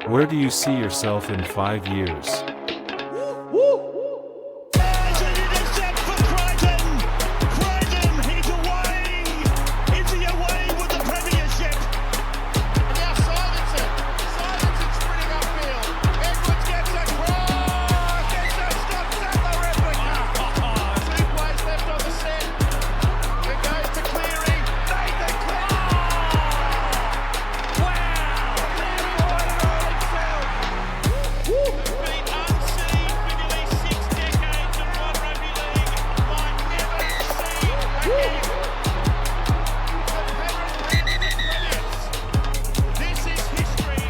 Where do you see yourself in 5 years? There's an intercept for Crichton. Crichton, he's away. Is he away with the premiership? Now Simonson. Simonson's sprinting upfield. Edwards gets across. There's no stop. Sattler replica. 2 plays left on the set. It goes to Cleary. Nathan Clark. Wow. Cleary won it all himself. Been unseen for nearly 6 decades of one rugby league. Might never see again. The Penrith Panthers brilliance. This is history.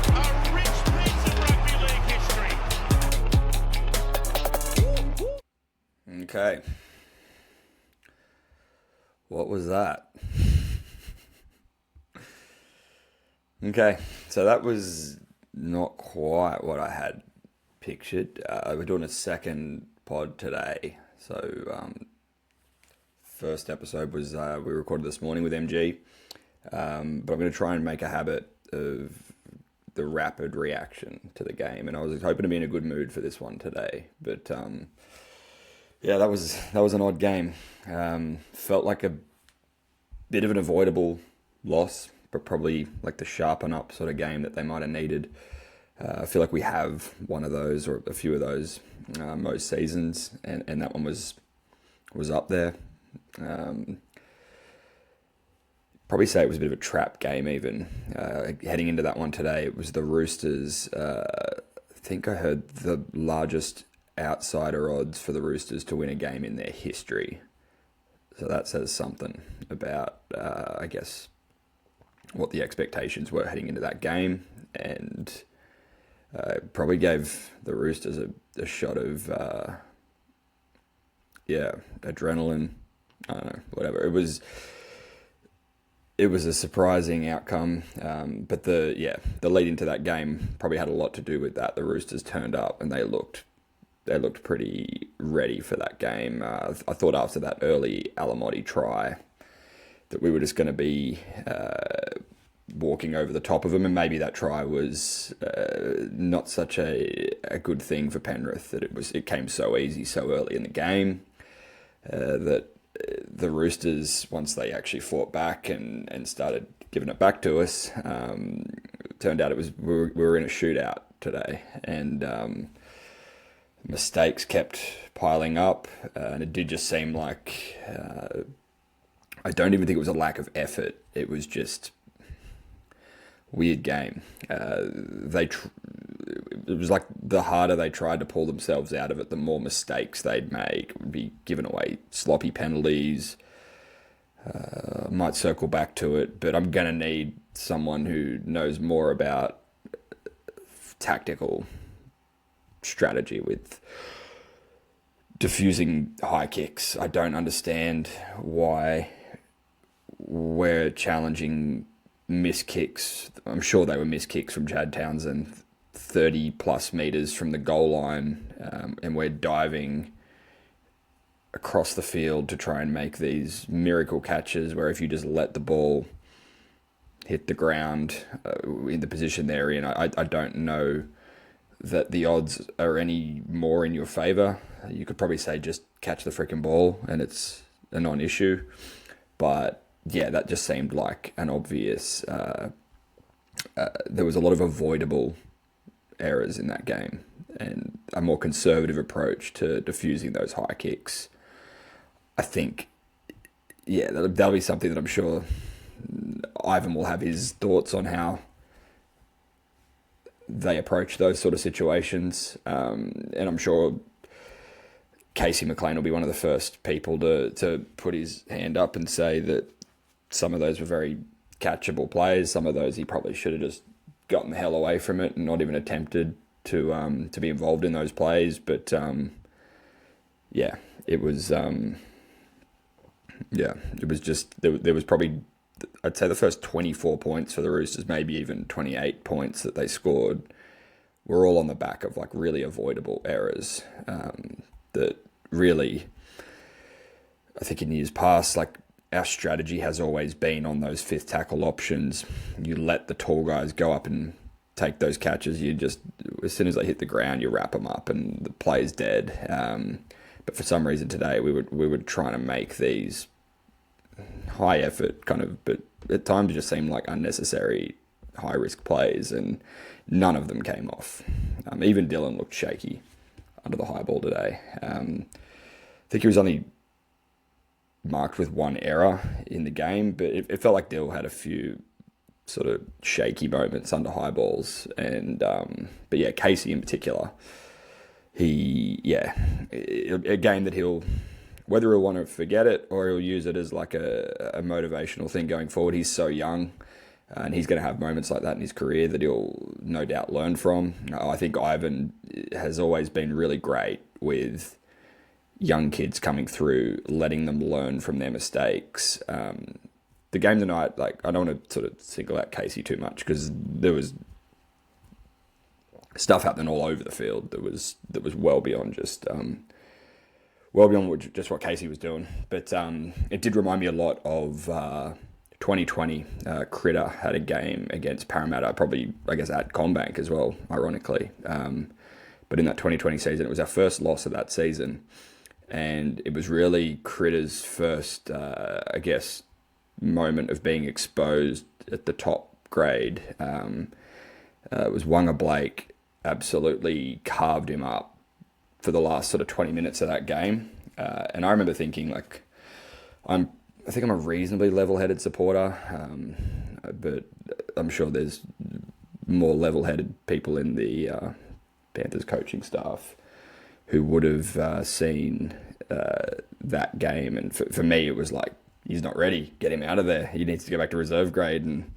A rich piece of rugby league history. Okay. What was that? Okay, so that was not quite what I had pictured. We're doing a second pod today. So, first episode was we recorded this morning with MG. But I'm going to try and make a habit of the rapid reaction to the game. And I was hoping to be in a good mood for this one today. But yeah, that was an odd game. Felt like a bit of an avoidable loss, but probably like the sharpen up sort of game that they might have needed. I feel like we have one of those or a few of those most seasons, and that one was up there. Probably say it was a bit of a trap game even. Heading into that one today, it was the Roosters. I think I heard the largest outsider odds for the Roosters to win a game in their history. So that says something about, I guess, what the expectations were heading into that game. And probably gave the Roosters a shot of, adrenaline. I don't know, whatever. It was a surprising outcome, but the lead into that game probably had a lot to do with that. The Roosters turned up and they looked pretty ready for that game. I thought after that early Alamotti try that we were just going to be walking over the top of them, and maybe that try was not such a good thing for Penrith, that it came so easy so early in the game that the Roosters, once they actually fought back and started giving it back to us, turned out we were in a shootout today, and mistakes kept piling up, and it did just seem like I don't even think it was a lack of effort. It was just weird game. It was like the harder they tried to pull themselves out of it, the more mistakes they'd make. It would be giving away sloppy penalties. Might circle back to it, but I'm going to need someone who knows more about tactical strategy with diffusing high kicks. I don't understand why we're challenging missed kicks. I'm sure they were missed kicks from Chad Townsend 30 plus meters from the goal line, and we're diving across the field to try and make these miracle catches where if you just let the ball hit the ground in the position they're in, I don't know that the odds are any more in your favour. You could probably say just catch the freaking ball and it's a non-issue. But yeah, that just seemed like an obvious... there was a lot of avoidable errors in that game and a more conservative approach to diffusing those high kicks. I think, yeah, that'll be something that I'm sure Ivan will have his thoughts on how they approach those sort of situations. And I'm sure Casey McLean will be one of the first people to put his hand up and say that some of those were very catchable plays. Some of those he probably should have just gotten the hell away from it and not even attempted to be involved in those plays. But yeah, it was just there was probably, I'd say the first 24 points for the Roosters, maybe even 28 points that they scored, were all on the back of like really avoidable errors that really, I think in years past, like our strategy has always been on those fifth tackle options. You let the tall guys go up and take those catches. You just, as soon as they hit the ground, you wrap them up and the play's dead. But for some reason today, we were trying to make these high effort kind of, but at times it just seemed like unnecessary high risk plays, and none of them came off. Even Dylan looked shaky under the high ball today. I think he was only marked with one error in the game, but it felt like Dill had a few sort of shaky moments under high balls, and but yeah, Casey in particular, a game that whether he'll want to forget it or he'll use it as like a motivational thing going forward. He's so young, and he's going to have moments like that in his career that he'll no doubt learn from. I think Ivan has always been really great with young kids coming through, letting them learn from their mistakes. The game tonight, like, I don't want to sort of single out Casey too much because there was stuff happening all over the field that was well beyond just what Casey was doing. But it did remind me a lot of 2020. Critter had a game against Parramatta, probably I guess at CommBank as well, ironically. But in that 2020 season, it was our first loss of that season. And it was really Critter's first, moment of being exposed at the top grade. It was Wanga Blake absolutely carved him up for the last sort of 20 minutes of that game. And I remember thinking, like, I think I'm a reasonably level-headed supporter, but I'm sure there's more level-headed people in the Panthers coaching staff who would have seen that game. And for me, it was like, he's not ready. Get him out of there. He needs to go back to reserve grade, and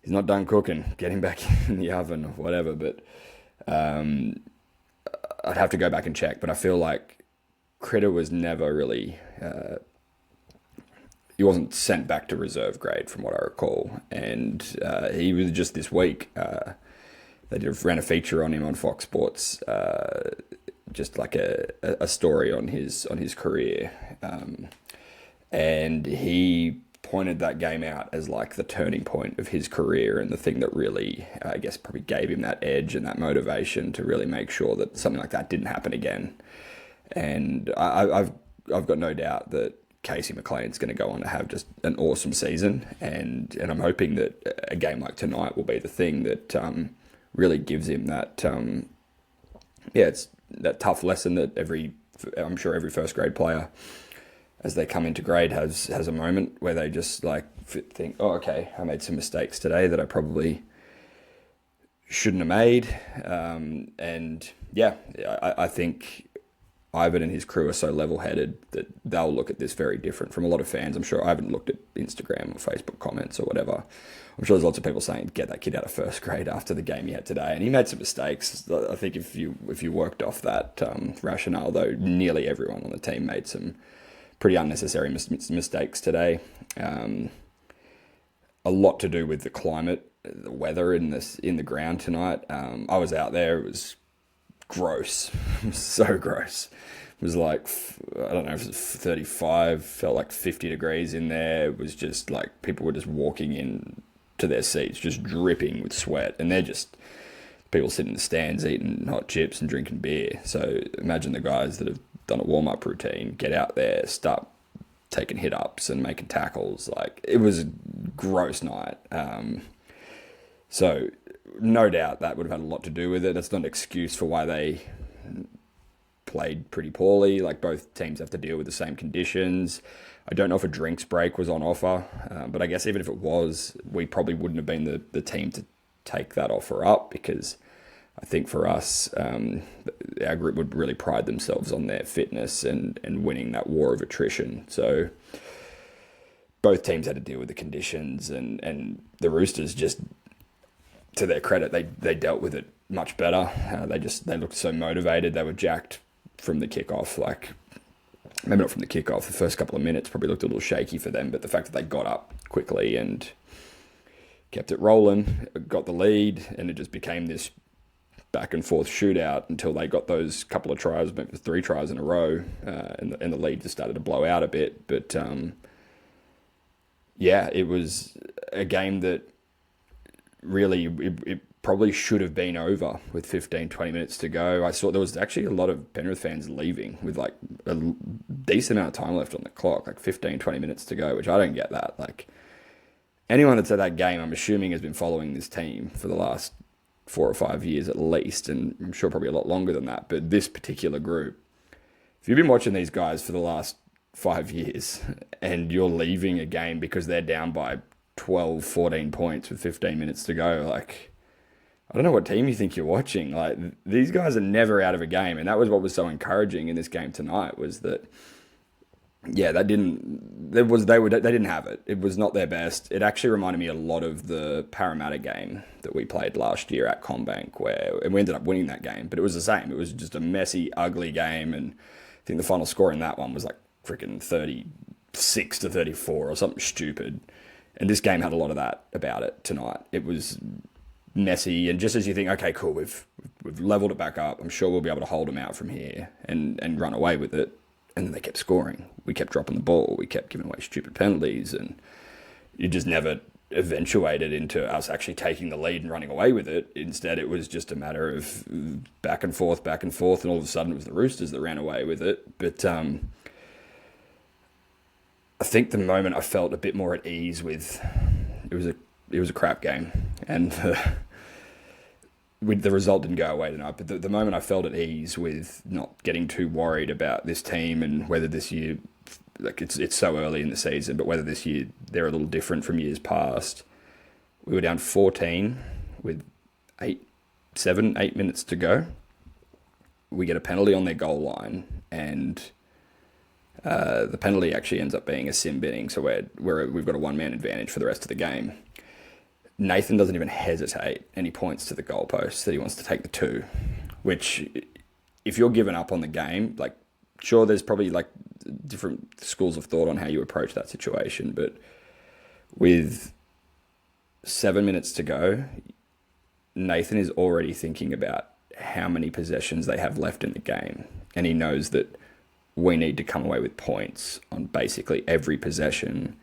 he's not done cooking. Get him back in the oven or whatever. But I'd have to go back and check. But I feel like Critter was never really... he wasn't sent back to reserve grade from what I recall. And he was just this week. They ran a feature on him on Fox Sports, just like a story on his career. And he pointed that game out as like the turning point of his career and the thing that really, I guess, probably gave him that edge and that motivation to really make sure that something like that didn't happen again. And I've got no doubt that Casey McLean's going to go on to have just an awesome season, and I'm hoping that a game like tonight will be the thing that really gives him that it's that tough lesson that I'm sure every first grade player, as they come into grade, has a moment where they just like think, oh, okay, I made some mistakes today that I probably shouldn't have made. I think Ivan and his crew are so level-headed that they'll look at this very different from a lot of fans. I'm sure I haven't looked at Instagram or Facebook comments or whatever. I'm sure there's lots of people saying, get that kid out of first grade after the game he had today. And he made some mistakes. I think if you worked off that rationale, though, nearly everyone on the team made some pretty unnecessary mistakes today. A lot to do with the climate, the weather in the ground tonight. I was out there. It was gross. It was so gross. It was like, I don't know if it was 35, felt like 50 degrees in there. It was just like people were just walking in to their seats, just dripping with sweat. And they're just people sitting in the stands eating hot chips and drinking beer. So imagine the guys that have done a warm-up routine, get out there, start taking hit-ups and making tackles. Like, it was a gross night. So no doubt that would have had a lot to do with it. That's not an excuse for why they played pretty poorly. Like, both teams have to deal with the same conditions. I don't know if a drinks break was on offer, but I guess even if it was, we probably wouldn't have been the team to take that offer up, because I think for us, our group would really pride themselves on their fitness and winning that war of attrition. So both teams had to deal with the conditions, and the Roosters, just to their credit, they dealt with it much better. They looked so motivated. They were jacked from the kickoff. Like, maybe not from the kickoff. The first couple of minutes probably looked a little shaky for them, but the fact that they got up quickly and kept it rolling, got the lead, and it just became this back and forth shootout until they got those couple of tries, maybe 3 tries in a row, and the lead just started to blow out a bit. But yeah, it was a game that really it probably should have been over with 15, 20 minutes to go. I saw there was actually a lot of Penrith fans leaving with like a decent amount of time left on the clock, like 15, 20 minutes to go, which I don't get that. Like anyone that's at that game, I'm assuming has been following this team for the last 4 or 5 years at least, and I'm sure probably a lot longer than that. But this particular group, if you've been watching these guys for the last 5 years and you're leaving a game because they're down by 12, 14 points with 15 minutes to go, like, I don't know what team you think you're watching. Like, these guys are never out of a game, and that was what was so encouraging in this game tonight, was that, yeah, they didn't have it. It was not their best. It actually reminded me a lot of the Parramatta game that we played last year at CommBank, and we ended up winning that game, but it was the same. It was just a messy, ugly game, and I think the final score in that one was like freaking 36-34 or something stupid. And this game had a lot of that about it tonight. It was messy, and just as you think, okay, cool, we've leveled it back up, I'm sure we'll be able to hold them out from here and run away with it. And then they kept scoring. We kept dropping the ball. We kept giving away stupid penalties, and you just never eventuated into us actually taking the lead and running away with it. Instead, it was just a matter of back and forth, and all of a sudden it was the Roosters that ran away with it. But I think the moment I felt a bit more at ease with it was a crap game, and the result didn't go away tonight. But the moment I felt at ease with not getting too worried about this team and whether this year, like it's so early in the season, but whether this year they're a little different from years past. We were down 14 with 8 minutes to go. We get a penalty on their goal line, and the penalty actually ends up being a sim binning, so we've got a one-man advantage for the rest of the game. Nathan doesn't even hesitate, and he points to the goalpost that he wants to take the 2, which, if you're giving up on the game, like, sure, there's probably like different schools of thought on how you approach that situation, but with 7 minutes to go, Nathan is already thinking about how many possessions they have left in the game, and he knows that we need to come away with points on basically every possession.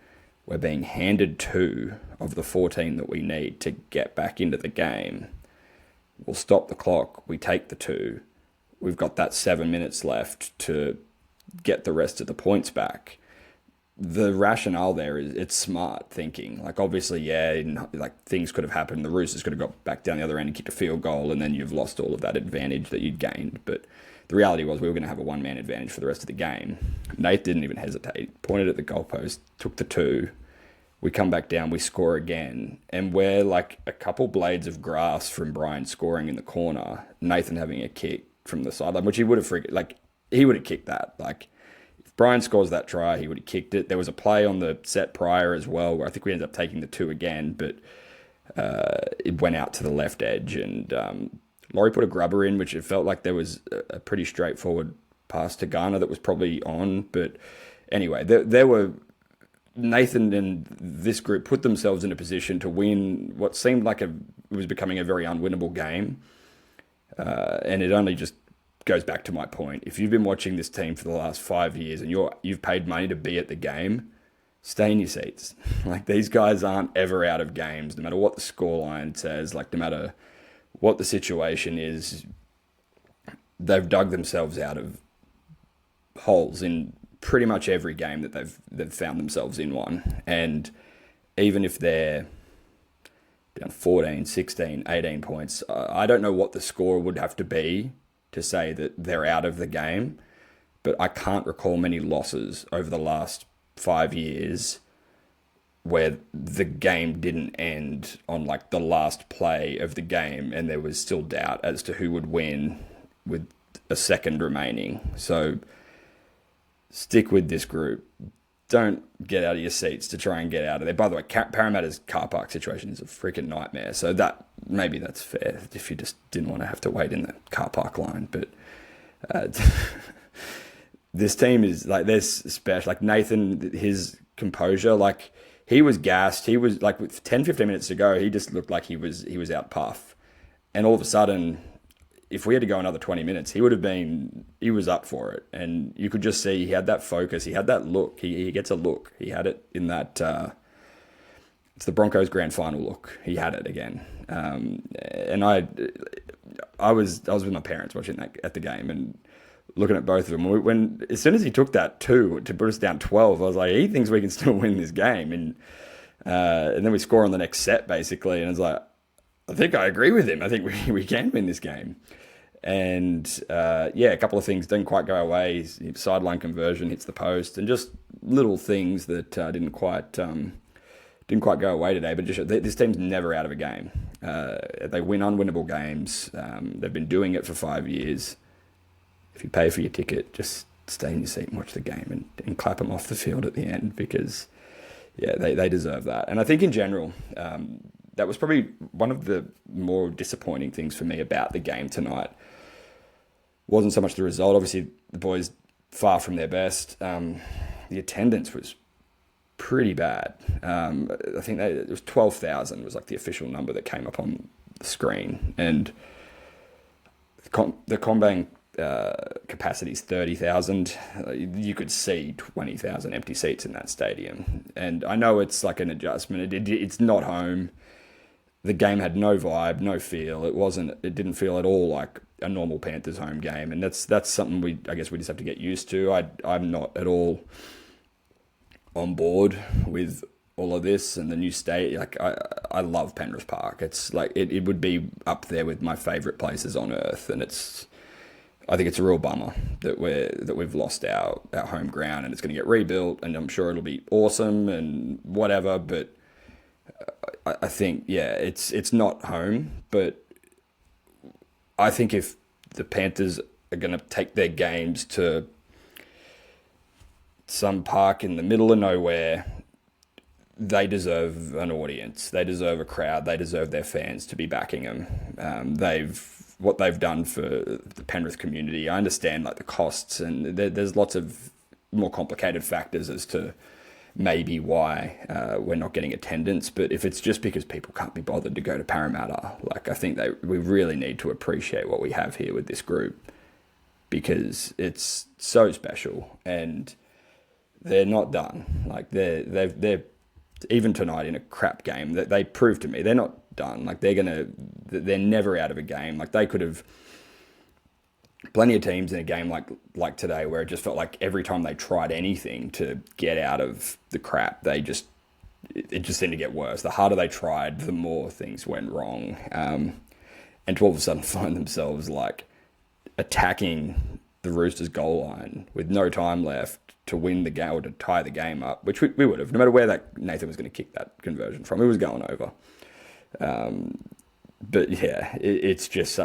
We're being handed 2 of the 14 that we need to get back into the game. We'll stop the clock. We take the 2. We've got that 7 minutes left to get the rest of the points back. The rationale there is it's smart thinking. Like, obviously, yeah, like things could have happened. The Roosters could have got back down the other end and kicked a field goal, and then you've lost all of that advantage that you'd gained. But the reality was we were going to have a one-man advantage for the rest of the game. Nate didn't even hesitate. Pointed at the goalpost, took the 2. We come back down, we score again, and we're like a couple blades of grass from Brian scoring in the corner, Nathan having a kick from the sideline, which he would have kicked that. Like, if Brian scores that try, he would have kicked it. There was a play on the set prior as well, where I think we ended up taking the 2 again, but it went out to the left edge, and Laurie put a grubber in, which it felt like there was a pretty straightforward pass to Garner that was probably on. But anyway, there were... Nathan and this group put themselves in a position to win what seemed like it was becoming a very unwinnable game. And it only just goes back to my point. If you've been watching this team for the last 5 years and you've paid money to be at the game, stay in your seats. Like, these guys aren't ever out of games, no matter what the scoreline says, like no matter what the situation is. They've dug themselves out of holes in pretty much every game that they've found themselves in one. And even if they're down 14, 16, 18 points, I don't know what the score would have to be to say that they're out of the game, but I can't recall many losses over the last 5 years where the game didn't end on like the last play of the game and there was still doubt as to who would win with a second remaining. So stick with this group. Don't get out of your seats to try and get out of there. By the way, Parramatta's car park situation is a freaking nightmare. So maybe that's fair if you just didn't want to have to wait in the car park line. But this team is like, there's special. Like Nathan, his composure, like he was gassed. He was like with 10, 15 minutes to go, he just looked like he was out puff. And all of a sudden, if we had to go another 20 minutes, he was up for it. And you could just see he had that focus. He had that look. He gets a look. He had it in that it's the Broncos grand final look. He had it again. And I was with my parents watching that at the game and looking at both of them. As soon as he took that 2 to put us down 12, I was like, he thinks we can still win this game. And then we score on the next set, basically. And I was like, I think I agree with him. I think we can win this game. And a couple of things didn't quite go our way. His sideline conversion hits the post, and just little things that didn't quite go away today. But just this team's never out of a game. They win unwinnable games. They've been doing it for 5 years. If you pay for your ticket, just stay in your seat and watch the game and clap them off the field at the end, because they deserve that. And I think in general, that was probably one of the more disappointing things for me about the game tonight. Wasn't so much the result. Obviously, the boys far from their best. The attendance was pretty bad. I think it was 12,000 was like the official number that came up on the screen, and the CommBank capacity is 30,000. You could see 20,000 empty seats in that stadium, and I know it's like an adjustment. It's not home. The game had no vibe, no feel. It didn't feel at all like a normal Panthers home game, and that's something I guess we just have to get used to. I'm not at all on board with all of this and the new state. Like I love Penrith Park. It's like it would be up there with my favourite places on earth, and I think it's a real bummer that we've lost our home ground, and it's going to get rebuilt, and I'm sure it'll be awesome and whatever. But I think it's not home. But I think if the Panthers are going to take their games to some park in the middle of nowhere, they deserve an audience. They deserve a crowd. They deserve their fans to be backing them. What they've done for the Penrith community. I understand like the costs, and there's lots of more complicated factors as to maybe why we're not getting attendance. But if it's just because people can't be bothered to go to Parramatta, like I think we really need to appreciate what we have here with this group, because it's so special, and they're not done. Like they're even tonight in a crap game that they proved to me they're not done. Like they're never out of a game. Like they could have plenty of teams in a game like today where it just felt like every time they tried anything to get out of the crap, it just seemed to get worse. The harder they tried, the more things went wrong. And to all of a sudden find themselves like attacking the Roosters goal line with no time left to win the game or to tie the game up, which we would have, no matter where that Nathan was going to kick that conversion from. It was going over. But yeah, it's just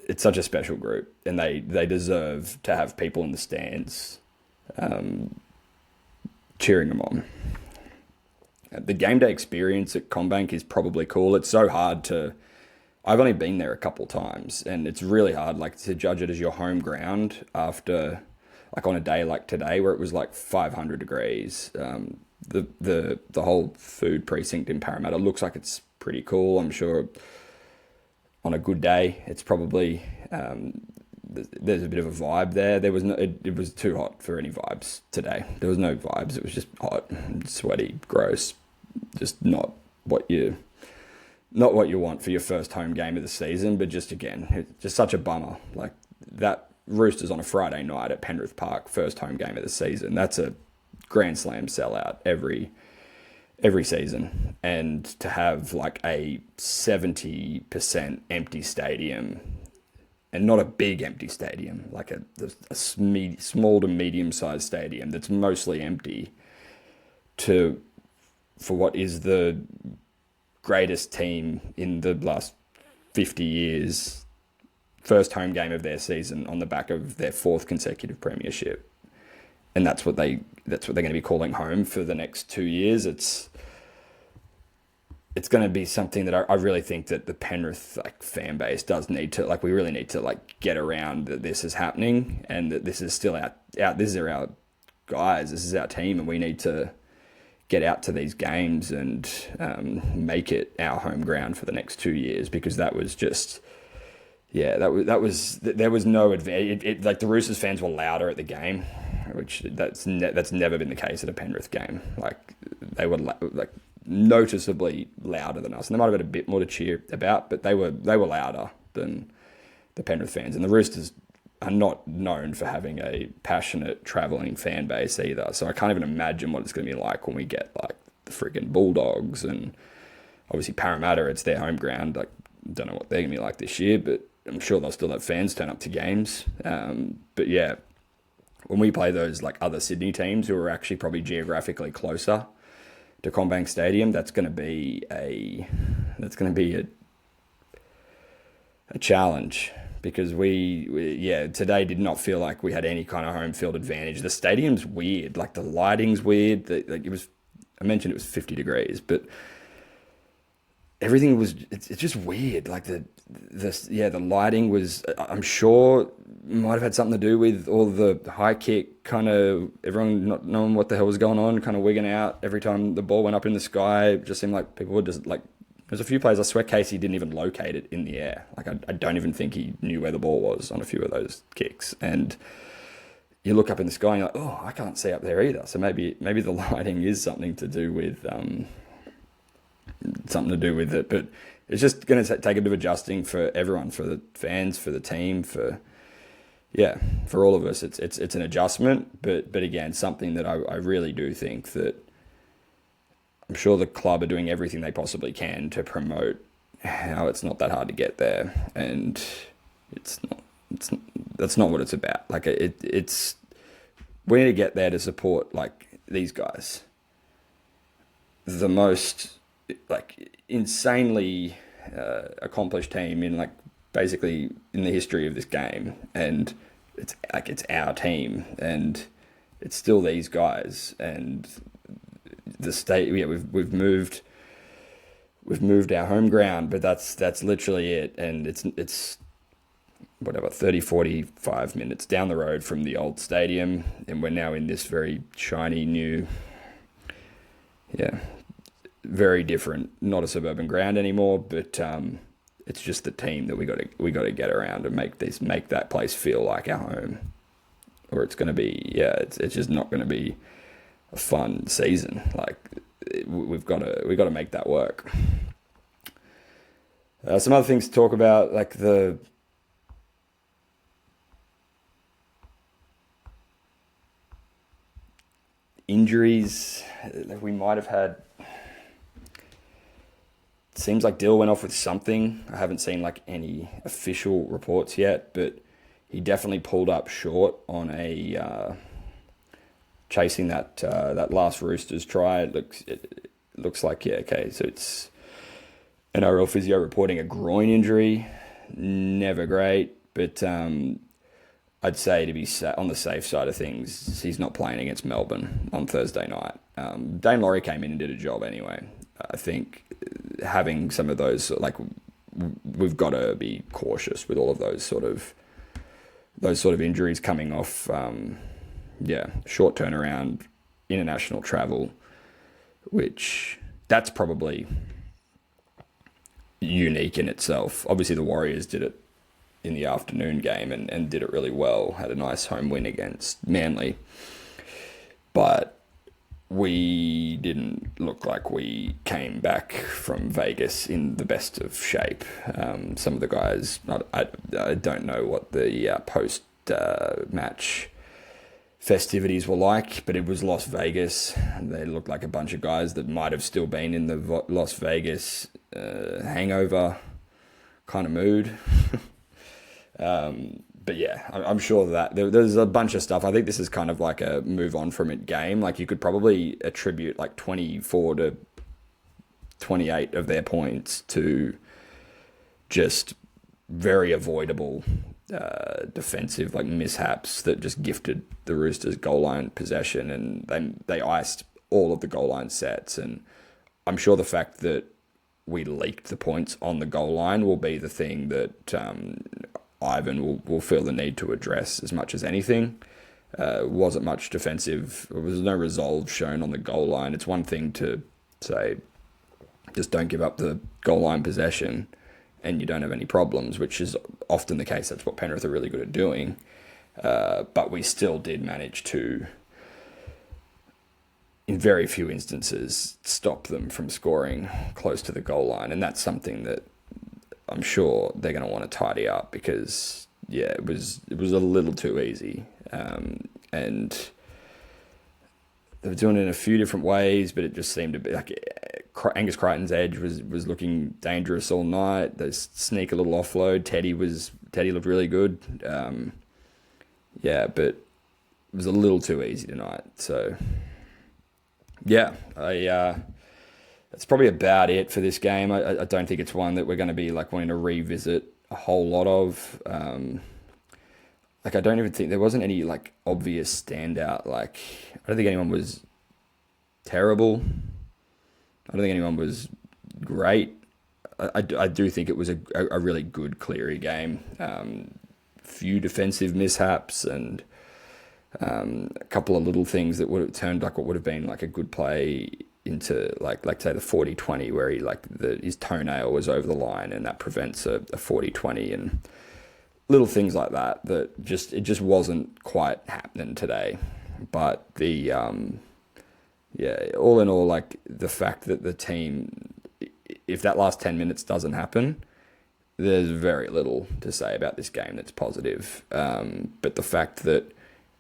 it's such a special group, and they deserve to have people in the stands cheering them on. The game day experience at CommBank is probably cool. It's so hard I've only been there a couple times, and it's really hard like to judge it as your home ground after like on a day like today where it was like 500 degrees. The whole food precinct in Parramatta looks like it's pretty cool. I'm sure on a good day it's probably there's a bit of a vibe there. There was it was too hot for any vibes today. There was no vibes. It was just hot, sweaty, gross. Just not what you want for your first home game of the season. But just again, it's just such a bummer. Like that Roosters on a Friday night at Penrith Park, first home game of the season. That's a Grand Slam sellout every season, and to have like a 70% empty stadium, and not a big empty stadium, like a small to medium sized stadium that's mostly empty, for what is the greatest team in the last 50 years, first home game of their season on the back of their fourth consecutive premiership. And that's what they're going to be calling home for the next 2 years. It's going to be something that I really think that the Penrith fan base does need to, we really need to get around that this is happening, and that this is still out. This is our guys. This is our team, and we need to get out to these games and make it our home ground for the next 2 years, because that was just. Yeah, there was no advantage. The Roosters fans were louder at the game. which that's never been the case at a Penrith game. Like they were like noticeably louder than us, and they might have had a bit more to cheer about, but they were louder than the Penrith fans. And the Roosters are not known for having a passionate travelling fan base either. So I can't even imagine what it's going to be like when we get like the freaking Bulldogs and obviously Parramatta. It's their home ground. Like, don't know what they're going to be like this year, but I'm sure they'll still have fans turn up to games. But yeah, when we play those like other Sydney teams who are actually probably geographically closer to CommBank Stadium, that's going to be a challenge, because we today did not feel like we had any kind of home field advantage. The stadium's weird, like the lighting's weird. I mentioned it was 50 degrees, but everything was, it's just weird. Like the lighting was, I'm sure might have had something to do with all the high kick, kind of everyone not knowing what the hell was going on, kind of wigging out every time the ball went up in the sky. It just seemed like people were just like, there's a few plays, I swear Casey didn't even locate it in the air. Like I don't even think he knew where the ball was on a few of those kicks. And you look up in the sky and you're like, oh, I can't see up there either. So maybe the lighting is something to do with it. But it's just going to take a bit of adjusting for everyone, for the fans, for the team, for all of us. It's an adjustment, but again, something that I really do think that I'm sure the club are doing everything they possibly can to promote how it's not that hard to get there, and that's not what it's about. Like it's we need to get there to support like these guys, the most like insanely accomplished team in like basically in the history of this game, and it's our team, and it's still these guys, and the state. Yeah, we've moved our home ground, but that's literally it, and it's whatever 30-45 minutes down the road from the old stadium, and we're now in this very shiny new, very different, not a suburban ground anymore, but it's just the team that we got to get around and make that place feel like our home, or it's going to be it's just not going to be a fun season. Like we've got to make that work. Some other things to talk about, like the injuries that we might have had. Seems like Dill went off with something. I haven't seen like any official reports yet, but he definitely pulled up short on a chasing that last Roosters try. It looks like so it's NRL physio reporting a groin injury. Never great, but I'd say to be on the safe side of things, he's not playing against Melbourne on Thursday night. Dane Laurie came in and did a job anyway. I think having some of those, like, we've got to be cautious with all of those sort of injuries coming off. Short turnaround, international travel, which that's probably unique in itself. Obviously, the Warriors did it in the afternoon game and did it really well. Had a nice home win against Manly, but we didn't look like we came back from Vegas in the best of shape. Some of the guys, I don't know what the post-match festivities were like, but it was Las Vegas. They looked like a bunch of guys that might have still been in the Las Vegas hangover kind of mood. But yeah, I'm sure that there's a bunch of stuff. I think this is kind of like a move on from it game. Like you could probably attribute like 24 to 28 of their points to just very avoidable defensive like mishaps that just gifted the Roosters goal line possession, and they iced all of the goal line sets. And I'm sure the fact that we leaked the points on the goal line will be the thing that Ivan will feel the need to address as much as anything. Wasn't much defensive. There was no resolve shown on the goal line. It's one thing to say, just don't give up the goal line possession and you don't have any problems, which is often the case. That's what Penrith are really good at doing. but we still did manage to, in very few instances, stop them from scoring close to the goal line. And that's something that I'm sure they're going to want to tidy up, because, yeah, it was a little too easy. And they were doing it in a few different ways, but it just seemed to be like Angus Crichton's edge was looking dangerous all night. They sneak a little offload. Teddy looked really good. Yeah, but it was a little too easy tonight. So, yeah, that's probably about it for this game. I don't think it's one that we're going to be like wanting to revisit a whole lot of. Like, I don't even think there wasn't any like obvious standout. Like, I don't think anyone was terrible. I don't think anyone was great. I do think it was a really good Cleary game. Few defensive mishaps and a couple of little things that would have turned like what would have been like a good play into like say the 40-20, where he his toenail was over the line and that prevents a 40-20, and little things like that it just wasn't quite happening today. But the all in all, like the fact that the team, if that last 10 minutes doesn't happen, there's very little to say about this game that's positive. But the fact that,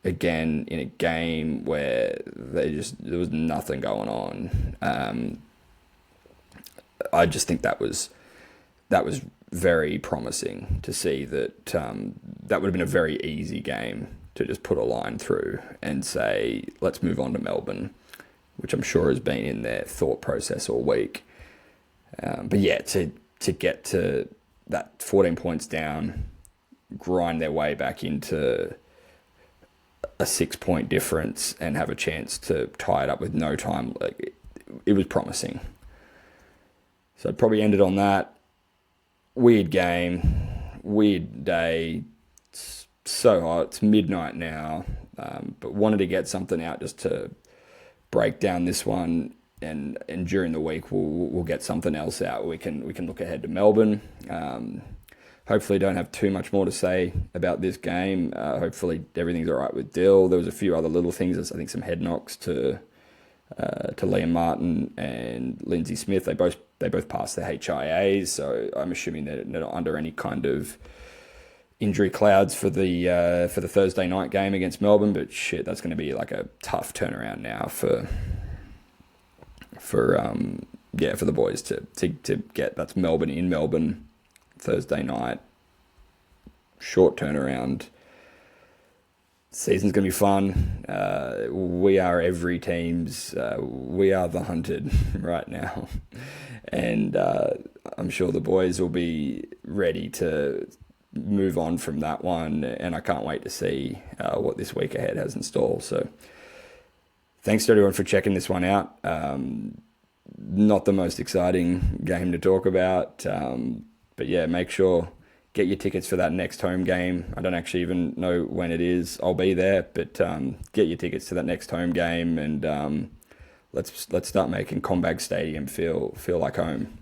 again, in a game where there was nothing going on, I just think that was very promising to see. That that would have been a very easy game to just put a line through and say, let's move on to Melbourne, which I'm sure has been in their thought process all week. But yeah, to get to that 14 points down, grind their way back into a 6-point difference and have a chance to tie it up with no time, like it was promising. So I'd probably end it on that. Weird game, weird day. It's so hot. It's midnight now, but wanted to get something out just to break down this one, and during the week we'll get something else out. We can look ahead to Melbourne. Hopefully don't have too much more to say about this game. Hopefully everything's all right with Dill. There was a few other little things. I think some head knocks to Liam Martin and Lindsay Smith. They both passed their HIAs, so I'm assuming they're not under any kind of injury clouds for the Thursday night game against Melbourne. But shit, that's going to be like a tough turnaround now for the boys to get. That's Melbourne in Melbourne Thursday night. Short turnaround. Season's going to be fun. We are every team's. We are the hunted right now. And I'm sure the boys will be ready to move on from that one. And I can't wait to see what this week ahead has in store. So thanks to everyone for checking this one out. Not the most exciting game to talk about. But yeah, make sure, get your tickets for that next home game. I don't actually even know when it is. I'll be there, but get your tickets to that next home game, and let's start making CommBank Stadium feel like home.